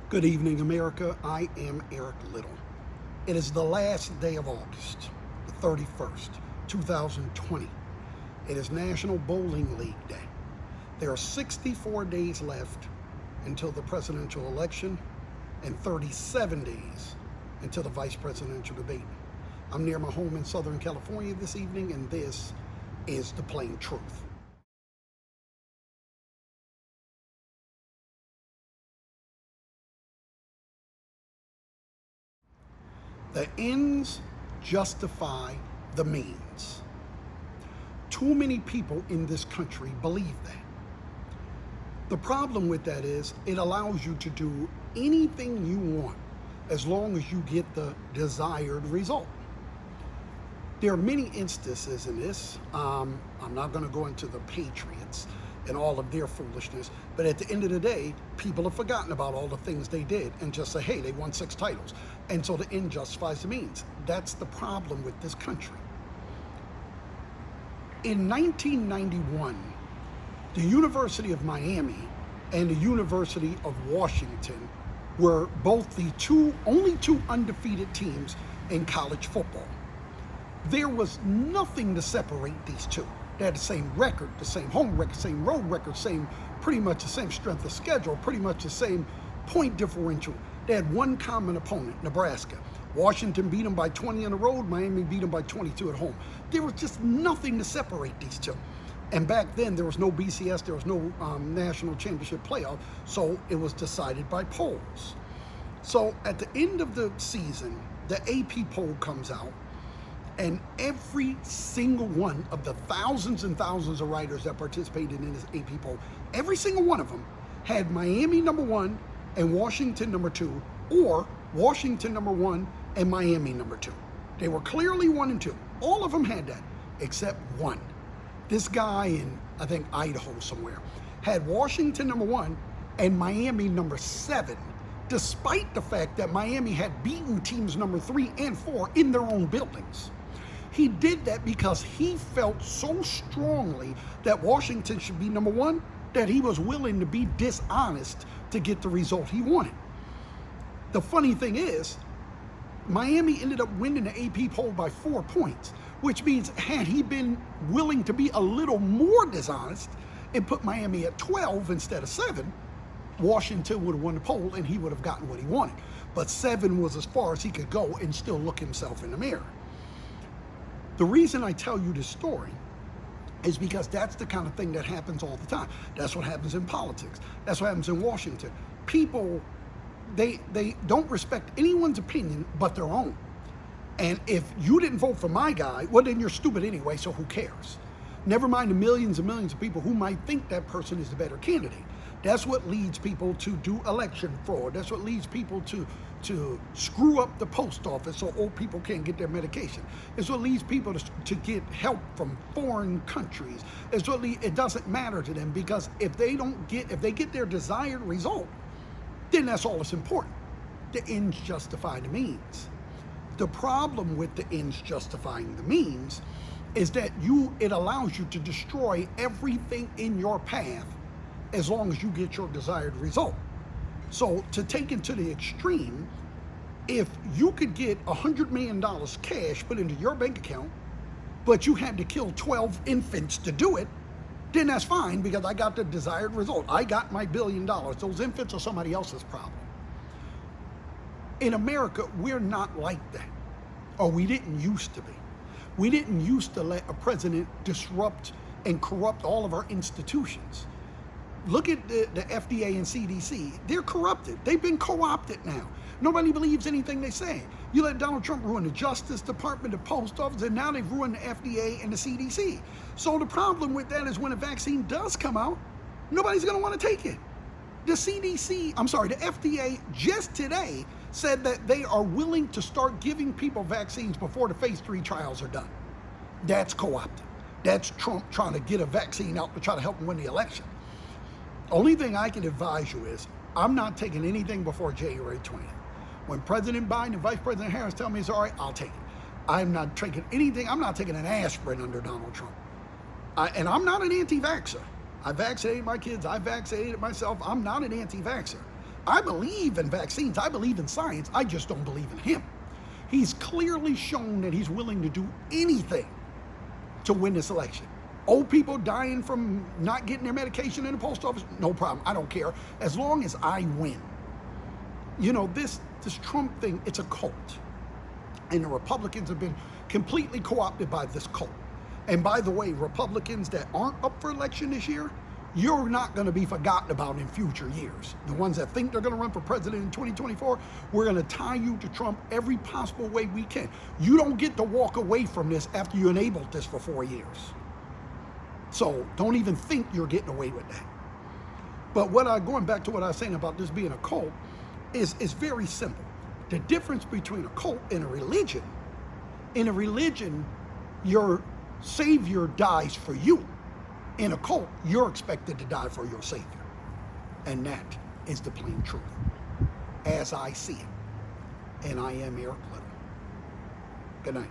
Good evening, America. I am Eric Little. It is the last day of August, the 31st, 2020. It is National Bowling League Day. There are 64 days left until the presidential election and 37 days until the vice presidential debate. I'm near my home in Southern California this evening, and this is the plain truth. The ends justify the means. Too many people in this country believe that. The problem with that is it allows you to do anything you want as long as you get the desired result. There are many instances in this. I'm not going to go into the Patriots and all of their foolishness, but at the end of the day, people have forgotten about all the things they did and just say, hey, they won 6 titles. And so the end justifies the means. That's the problem with this country. In 1991, the University of Miami and the University of Washington were both the only two undefeated teams in college football. There was nothing to separate these two. They had the same record, the same home record, same road record, pretty much the same strength of schedule, pretty much the same point differential. They had one common opponent, Nebraska. Washington beat them by 20 on the road, Miami beat them by 22 at home. There was just nothing to separate these two. And back then, there was no BCS, there was no national championship playoff, so it was decided by polls. So at the end of the season, the AP poll comes out, and every single one of the thousands and thousands of writers that participated in this AP poll, every single one of them had Miami number 1 and Washington number 2, or Washington number 1 and Miami number 2. They were clearly 1 and 2. All of them had that, except one. This guy in, I think, Idaho somewhere, had Washington number 1 and Miami number 7, despite the fact that Miami had beaten teams number 3 and 4 in their own buildings. He did that because he felt so strongly that Washington should be number 1 that he was willing to be dishonest to get the result he wanted. The funny thing is, Miami ended up winning the AP poll by 4 points, which means had he been willing to be a little more dishonest and put Miami at 12 instead of 7, Washington would have won the poll and he would have gotten what he wanted. But 7 was as far as he could go and still look himself in the mirror. The reason I tell you this story is because that's the kind of thing that happens all the time. That's what happens in politics. That's what happens in Washington. People, they don't respect anyone's opinion but their own. And if you didn't vote for my guy, well, then you're stupid anyway, so who cares? Never mind the millions and millions of people who might think that person is the better candidate. That's what leads people to do election fraud. That's what leads people to screw up the post office so old people can't get their medication. It's what leads people to get help from foreign countries. It doesn't matter to them, because if they get their desired result, then that's all that's important. The ends justify the means. The problem with the ends justifying the means is that it allows you to destroy everything in your path as long as you get your desired result. So to take it to the extreme, if you could get $100 million cash put into your bank account, but you had to kill 12 infants to do it, then that's fine, because I got the desired result. I got my $1 billion. Those infants are somebody else's problem. In America, we're not like that, or we didn't used to be. We didn't used to let a president disrupt and corrupt all of our institutions. Look at the FDA and CDC. They're corrupted. They've been co-opted now. Nobody believes anything they say. You let Donald Trump ruin the Justice Department, the Post Office, and now they've ruined the FDA and the CDC. So the problem with that is when a vaccine does come out, nobody's going to want to take it. The FDA just today said that they are willing to start giving people vaccines before the phase 3 trials are done. That's co-opted. That's Trump trying to get a vaccine out to try to help him win the election. Only thing I can advise you is I'm not taking anything before January 20th. When President Biden and Vice President Harris tell me it's all right, I'll take it. I'm not taking anything. I'm not taking an aspirin under Donald Trump. And I'm not an anti-vaxxer. I vaccinated my kids. I vaccinated myself. I'm not an anti-vaxxer. I believe in vaccines. I believe in science. I just don't believe in him. He's clearly shown that he's willing to do anything to win this election. Old people dying from not getting their medication in the post office, no problem. I don't care. As long as I win. You know, this Trump thing, it's a cult. And the Republicans have been completely co-opted by this cult. And by the way, Republicans that aren't up for election this year, you're not going to be forgotten about in future years. The ones that think they're going to run for president in 2024, we're going to tie you to Trump every possible way we can. You don't get to walk away from this after you enabled this for 4 years. So don't even think you're getting away with that. But going back to what I was saying about this being a cult, is very simple. The difference between a cult and a religion, in a religion, your savior dies for you. In a cult, you're expected to die for your savior. And that is the plain truth, as I see it. And I am Eric Little. Good night.